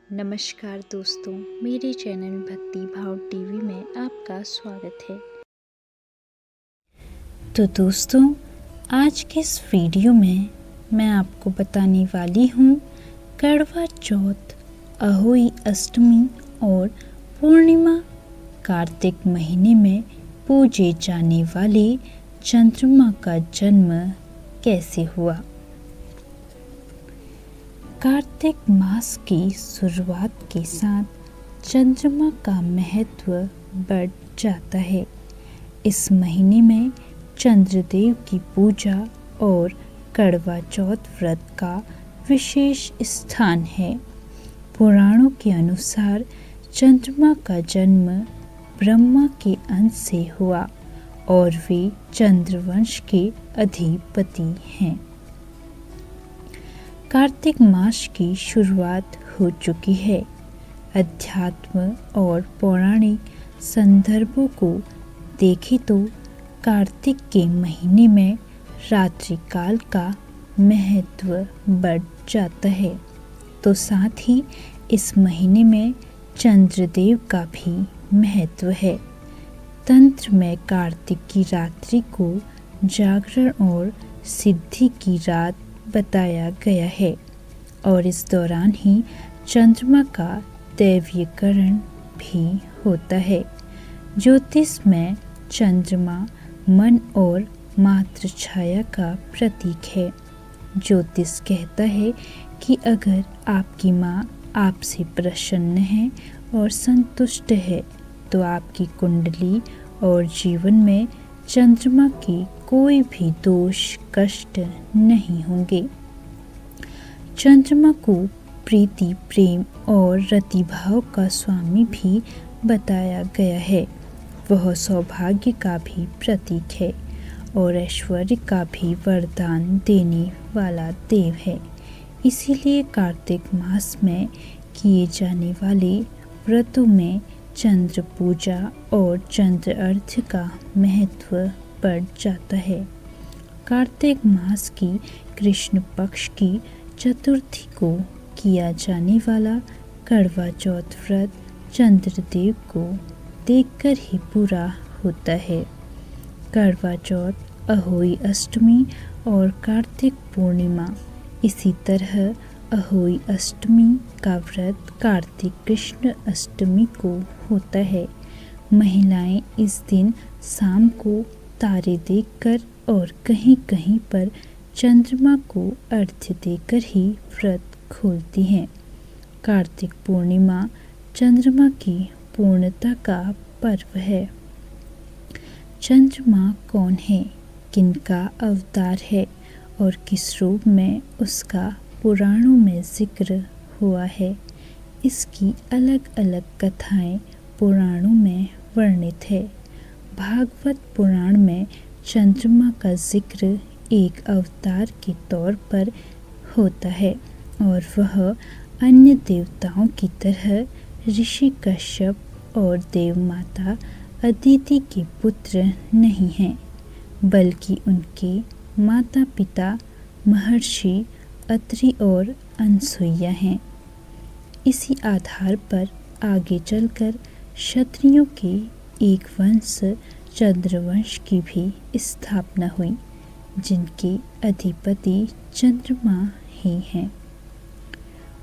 नमस्कार दोस्तों, मेरे चैनल भक्ति भाव टीवी में आपका स्वागत है। तो दोस्तों, आज के इस वीडियो में मैं आपको बताने वाली हूँ करवा चौथ, अहोई अष्टमी और पूर्णिमा कार्तिक महीने में पूजे जाने वाले चंद्रमा का जन्म कैसे हुआ। कार्तिक मास की शुरुआत के साथ चंद्रमा का महत्व बढ़ जाता है। इस महीने में चंद्रदेव की पूजा और करवा चौथ व्रत का विशेष स्थान है। पुराणों के अनुसार चंद्रमा का जन्म ब्रह्मा के अंश से हुआ और वे चंद्रवंश के अधिपति हैं। कार्तिक मास की शुरुआत हो चुकी है। अध्यात्म और पौराणिक संदर्भों को देखें तो कार्तिक के महीने में रात्रि काल का महत्व बढ़ जाता है, तो साथ ही इस महीने में चंद्रदेव का भी महत्व है। तंत्र में कार्तिक की रात्रि को जागरण और सिद्धि की रात बताया गया है और इस दौरान ही चंद्रमा का दैवीकरण भी होता है। ज्योतिष में चंद्रमा मन और मातृ छाया का प्रतीक है। ज्योतिष कहता है कि अगर आपकी माँ आपसे प्रसन्न है और संतुष्ट है तो आपकी कुंडली और जीवन में चंद्रमा की कोई भी दोष कष्ट नहीं होंगे। चंद्रमा को प्रीति, प्रेम और रतिभाव का स्वामी भी बताया गया है। वह सौभाग्य का भी प्रतीक है और ऐश्वर्य का भी वरदान देने वाला देव है। इसीलिए कार्तिक मास में किए जाने वाले व्रतों में चंद्र पूजा और चंद्र अर्थ का महत्व बढ़ जाता है। कार्तिक मास की कृष्ण पक्ष की चतुर्थी को किया जाने वाला करवा चौथ व्रत चंद्रदेव को देखकर ही पूरा होता है। करवा चौथ, अहोई अष्टमी और कार्तिक पूर्णिमा। इसी तरह अहोई अष्टमी का व्रत कार्तिक कृष्ण अष्टमी को होता है। महिलाएं इस दिन शाम को तारे देखकर और कहीं कहीं पर चंद्रमा को अर्घ्य देकर ही व्रत खोलती हैं। कार्तिक पूर्णिमा चंद्रमा की पूर्णता का पर्व है। चंद्रमा कौन है, किनका अवतार है और किस रूप में उसका पुराणों में जिक्र हुआ है, इसकी अलग अलग कथाएं पुराणों में वर्णित है। भागवत पुराण में चंद्रमा का जिक्र एक अवतार के तौर पर होता है और वह अन्य देवताओं की तरह ऋषि कश्यप और देव माता अदिति के पुत्र नहीं हैं, बल्कि उनके माता पिता महर्षि अत्रि और अनसुईया हैं। इसी आधार पर आगे चलकर क्षत्रियों के एक वंश चंद्रवंश की भी स्थापना हुई, जिनके अधिपति चंद्रमा ही हैं।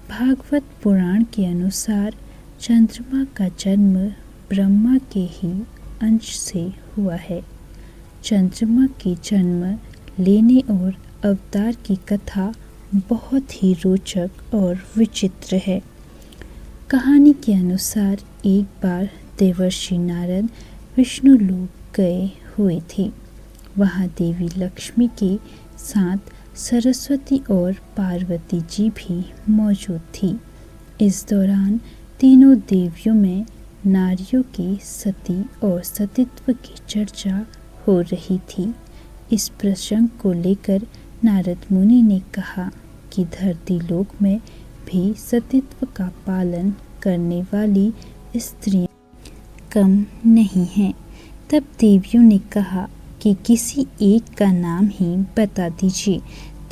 भागवत पुराण के अनुसार चंद्रमा का जन्म ब्रह्मा के ही अंश से हुआ है। चंद्रमा के जन्म लेने और अवतार की कथा बहुत ही रोचक और विचित्र है। कहानी के अनुसार एक बार देवर्षि नारद विष्णु लोक गए हुए थे। वहाँ देवी लक्ष्मी के साथ सरस्वती और पार्वती जी भी मौजूद थी। इस दौरान तीनों देवियों में नारियों के सती और सतीत्व की चर्चा हो रही थी। इस प्रसंग को लेकर नारद मुनि ने कहा कि धरती लोक में भी सतीत्व का पालन करने वाली स्त्रियां कम नहीं हैं। तब देवियों ने कहा कि किसी एक का नाम ही बता दीजिए।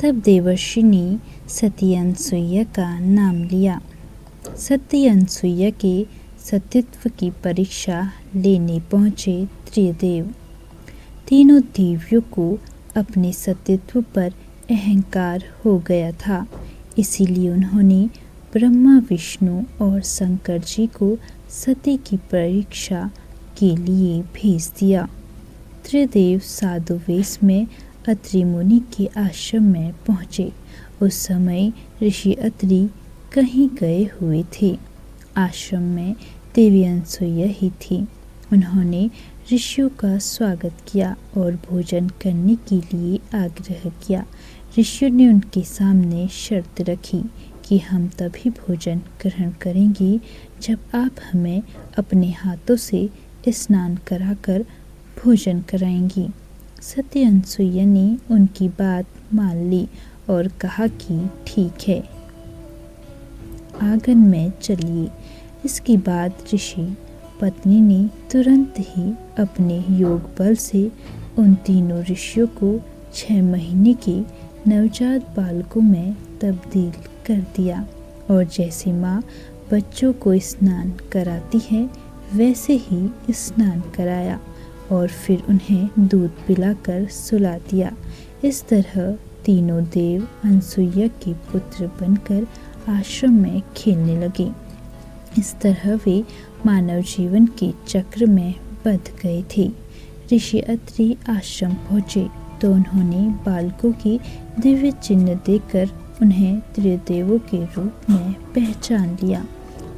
तब देवर्षि ने सती अनसुईया का नाम लिया। सती अनसुईया के सतीत्व की परीक्षा लेने पहुँचे त्रिदेव। तीनों देवियों को अपने सतीत्व पर अहंकार हो गया था, इसीलिए उन्होंने ब्रह्मा, विष्णु और शंकर जी को सती की परीक्षा के लिए भेज दिया। त्रिदेव साधु वेश में अत्रि मुनि के आश्रम में पहुँचे। उस समय ऋषि अत्रि कहीं गए हुए थे। आश्रम में देवी अनसुईया ही थी। उन्होंने ऋषियों का स्वागत किया और भोजन करने के लिए आग्रह किया। ऋषियों ने उनके सामने शर्त रखी कि हम तभी भोजन ग्रहण करेंगे जब आप हमें अपने हाथों से स्नान कराकर भोजन कराएंगी। सती अनसुईया ने उनकी बात मान ली और कहा कि ठीक है, आंगन में चलिए। इसके बाद ऋषि पत्नी ने तुरंत ही अपने योग बल से उन तीनों ऋषियों को 6 महीने के नवजात बालकों में तब्दील कर दिया और जैसे माँ बच्चों को स्नान कराती है वैसे ही स्नान कराया और फिर उन्हें दूध पिलाकर सुला दिया। इस तरह तीनों देव अनसुईया के पुत्र बनकर आश्रम में खेलने लगे। इस तरह वे मानव जीवन के चक्र में बंध गए थे। ऋषि अत्रि आश्रम पहुँचे तो उन्होंने बालकों की दिव्य चिन्ह देखकर उन्हें त्रिदेवों के रूप में पहचान लिया।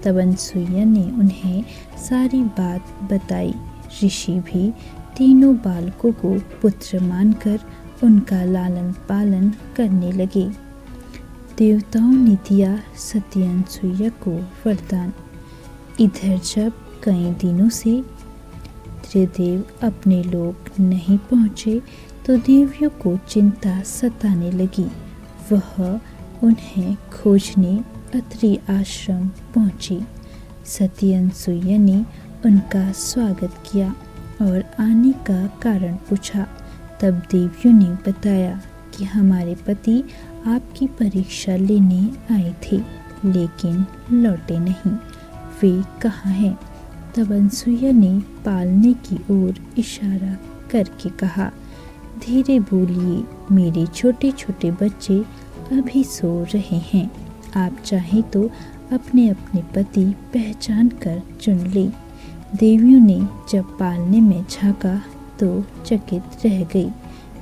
तब अनसुईया ने उन्हें सारी बात बताई। ऋषि भी तीनों बालकों को पुत्र मानकर उनका लालन पालन करने लगे। देवताओं ने दिया सती अनसुईया को वरदान। इधर जब कई दिनों से त्रिदेव अपने लोक नहीं पहुँचे तो देवियों को चिंता सताने लगी। वह उन्हें खोजने अत्रि आश्रम पहुँची। सती अनसुईया ने उनका स्वागत किया और आने का कारण पूछा। तब देवियों ने बताया कि हमारे पति आपकी परीक्षा लेने आए थे लेकिन लौटे नहीं, वे कहाँ हैं? तब अनसुईया ने पालने की ओर इशारा करके कहा, धीरे बोलिए, मेरे छोटे छोटे बच्चे अभी सो रहे हैं। आप चाहें तो अपने अपने पति पहचान कर चुन ले। देवियों ने जब पालने में झांका तो चकित रह गई।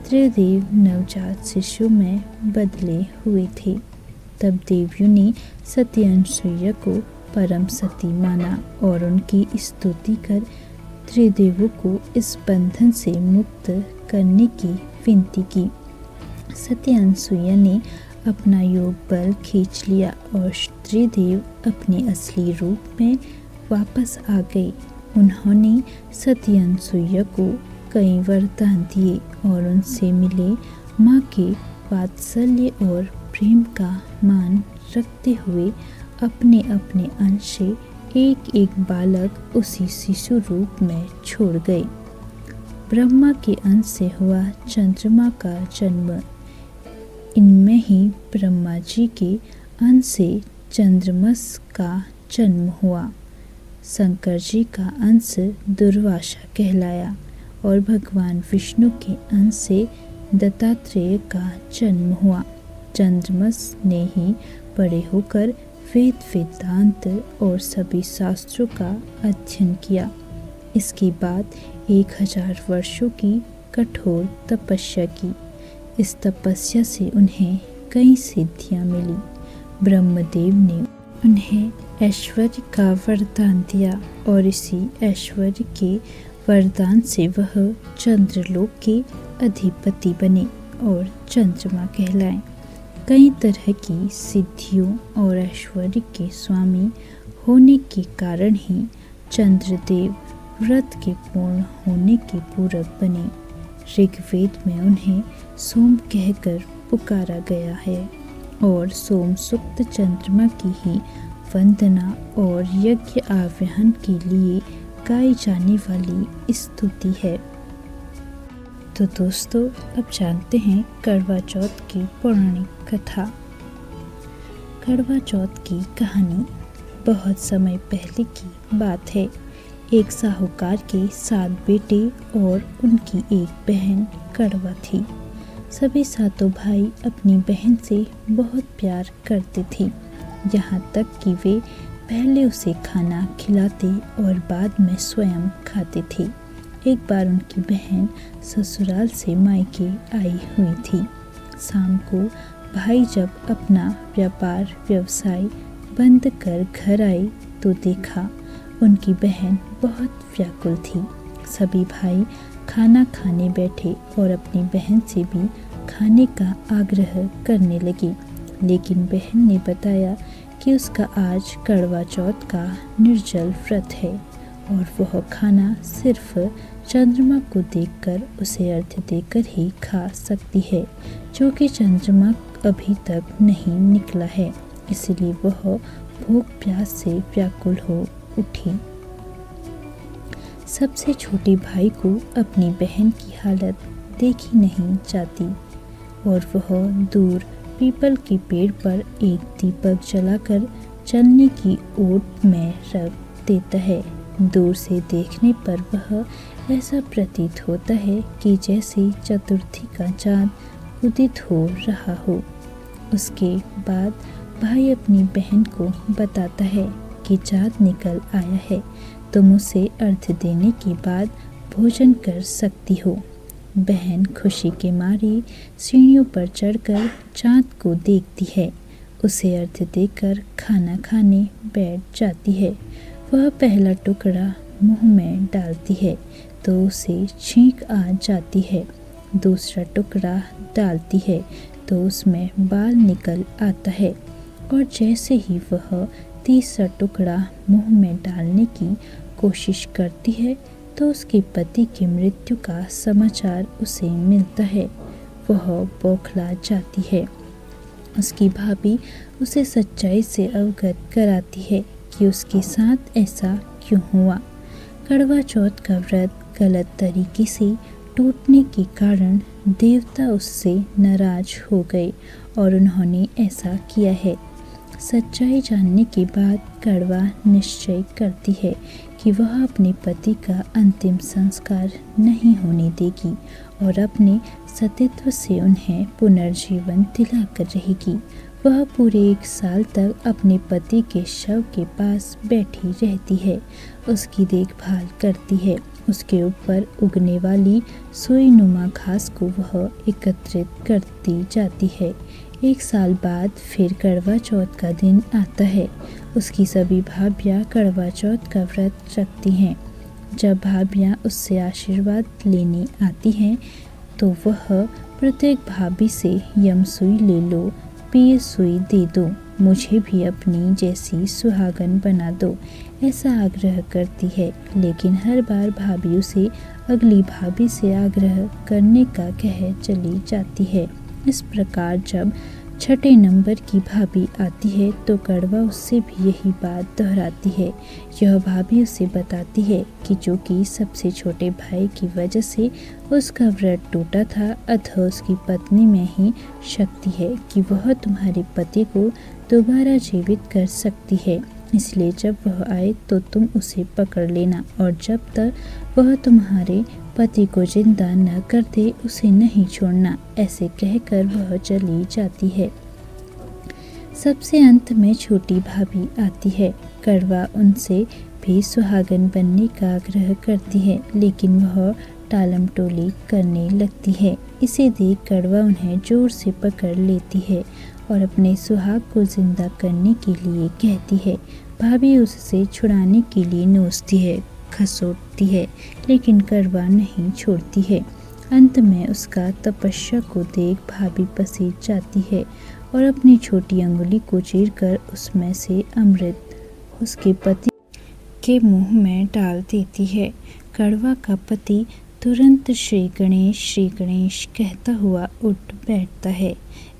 त्रिदेव नवजात शिशु में बदले हुए थे। तब देवियों ने सती अनसुईया को परम सती माना और उनकी स्तुति कर त्रिदेवों को इस बंधन से मुक्त करने की विनती की। सती अनसुईया ने अपना योग बल खींच लिया और त्रिदेव अपने असली रूप में वापस आ गए। उन्होंने सती अनसुईया को कई वरदान दिए और उनसे मिले माँ के वात्सल्य और प्रेम का मान रखते हुए अपने अपने अंश से एक एक बालक उसी शिशु रूप में छोड़ गए। ब्रह्मा के अंश से हुआ चंद्रमा का जन्म। इनमें ही ब्रह्मा जी के अंश से चंद्रमस का जन्म हुआ। शंकर जी का अंश दुर्वासा कहलाया और भगवान विष्णु के अंश से दत्तात्रेय का जन्म हुआ। चंद्रमस ने ही बड़े होकर वेद, वेदांत और सभी शास्त्रों का अध्ययन किया। इसके बाद 1000 वर्षों की कठोर तपस्या की। इस तपस्या से उन्हें कई सिद्धियां मिली। ब्रह्मदेव ने उन्हें ऐश्वर्य का वरदान दिया और इसी ऐश्वर्य के वरदान से वह चंद्रलोक के अधिपति बने और चंद्रमा कहलाए। कई तरह की सिद्धियों और ऐश्वर्य के स्वामी होने के कारण ही चंद्रदेव व्रत के पूर्ण होने के पूरक बने। ऋग्वेद में उन्हें सोम कहकर पुकारा गया है और सोम सुक्त चंद्रमा की ही वंदना और यज्ञ आह्वान के लिए गाई जाने वाली स्तुति है। तो दोस्तों, अब जानते हैं करवा चौथ की पौराणिक कथा। करवा चौथ की कहानी। बहुत समय पहले की बात है। एक साहूकार के 7 बेटे और उनकी एक बहन कड़वा थी। सभी सातों भाई अपनी बहन से बहुत प्यार करते थे, यहाँ तक कि वे पहले उसे खाना खिलाते और बाद में स्वयं खाते थे। एक बार उनकी बहन ससुराल से मायके आई हुई थी। शाम को भाई जब अपना व्यापार व्यवसाय बंद कर घर आई तो देखा उनकी बहन बहुत व्याकुल थी। सभी भाई खाना खाने बैठे और अपनी बहन से भी खाने का आग्रह करने लगे, लेकिन बहन ने बताया कि उसका आज करवा चौथ का निर्जल व्रत है और वह खाना सिर्फ चंद्रमा को देखकर उसे अर्घ्य देकर ही खा सकती है, जो कि चंद्रमा अभी तक नहीं निकला है। इसलिए वह भूख प्यास से व्याकुल हो उठी। सबसे छोटे भाई को अपनी बहन की हालत देखी नहीं जाती और वह दूर पीपल के पेड़ पर एक दीपक जलाकर चलने की ओट में रख देता है। दूर से देखने पर वह ऐसा प्रतीत होता है कि जैसे चतुर्थी का चाँद उदित हो रहा हो। उसके बाद भाई अपनी बहन को बताता है कि चाँद निकल आया है, तुम उसे अर्घ्य देने के बाद भोजन कर सकती हो। बहन खुशी के मारे सीढ़ियों पर चढ़कर चाँद को देखती है, उसे अर्घ्य देकर खाना खाने बैठ जाती है। वह पहला टुकड़ा मुंह में डालती है तो उसे छींक आ जाती है, दूसरा टुकड़ा डालती है तो उसमें बाल निकल आता है और जैसे ही वह तीसरा टुकड़ा मुंह में डालने की कोशिश करती है तो उसके पति की मृत्यु का समाचार उसे मिलता है। वह बौखला जाती है। उसकी भाभी उसे सच्चाई से अवगत कराती है कि उसके साथ ऐसा क्यों हुआ। करवा चौथ का व्रत गलत तरीके से टूटने के कारण देवता उससे नाराज हो गए और उन्होंने ऐसा किया है। सच्चाई जानने के बाद कड़वा निश्चय करती है कि वह अपने पति का अंतिम संस्कार नहीं होने देगी और अपने सतीत्व से उन्हें पुनर्जीवन दिलाकर रहेगी। वह पूरे 1 साल तक अपने पति के शव के पास बैठी रहती है, उसकी देखभाल करती है। उसके ऊपर उगने वाली सुईनुमा घास को वह एकत्रित करती जाती है। 1 साल बाद फिर करवा चौथ का दिन आता है। उसकी सभी भाभियाँ करवा चौथ का व्रत रखती हैं। जब भाभियाँ उससे आशीर्वाद लेने आती हैं तो वह प्रत्येक भाभी से यम सुई ले लो, पीर सुई दे दो, मुझे भी अपनी जैसी सुहागन बना दो, ऐसा आग्रह करती है। लेकिन हर बार भाभी उसे अगली भाभी से आग्रह करने का कह चली जाती है। इस प्रकार जब छठे नंबर की भाभी आती है तो कड़वा उससे भी यही बात दोहराती है। यह भाभी उसे बताती है कि जो कि सबसे छोटे भाई की वजह से उसका व्रत टूटा था, अतः उसकी पत्नी में ही शक्ति है कि वह तुम्हारे पति को दोबारा जीवित कर सकती है। इसलिए जब वह आए तो तुम उसे पकड़ लेना और जब तक वह तुम्हारे पति को जिंदा न कर दे उसे नहीं छोड़ना। ऐसे कहकर वह चली जाती है। सबसे अंत में छोटी भाभी आती है। कड़वा उनसे भी सुहागन बनने का आग्रह करती है, लेकिन वह टालम टोली करने लगती है। इसे देख कड़वा उन्हें जोर से पकड़ लेती है और अपने सुहाग को जिंदा करने के लिए कहती है। भाभी उससे छुड़ाने के लिए नोचती है, खसोटती है, लेकिन कड़वा नहीं छोड़ती है। अंत में उसका तपस्या को देख भाभी पसीज जाती है और अपनी छोटी अंगुली को चीरकर उसमें से अमृत उसके पति के मुंह में डाल देती है। कड़वा का पति तुरंत श्री गणेश कहता हुआ उठ बैठता है।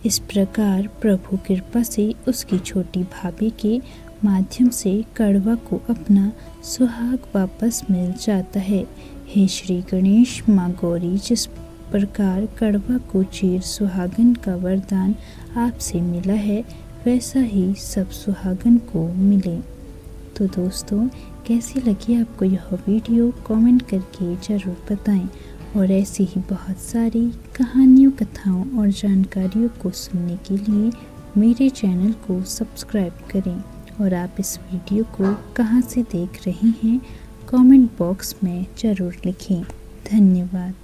इस प्रकार प्रभु कृपा से उसकी छोटी भाभी के माध्यम से कड़वा को अपना सुहाग वापस मिल जाता है। हे श्री गणेश माँ गौरी, जिस प्रकार कड़वा को चीर सुहागन का वरदान आपसे मिला है, वैसा ही सब सुहागन को मिले। तो दोस्तों, कैसी लगी आपको यह वीडियो कमेंट करके ज़रूर बताएं और ऐसी ही बहुत सारी कहानियों, कथाओं और जानकारियों को सुनने के लिए मेरे चैनल को सब्सक्राइब करें। और आप इस वीडियो को कहाँ से देख रहे हैं कमेंट बॉक्स में ज़रूर लिखें। धन्यवाद।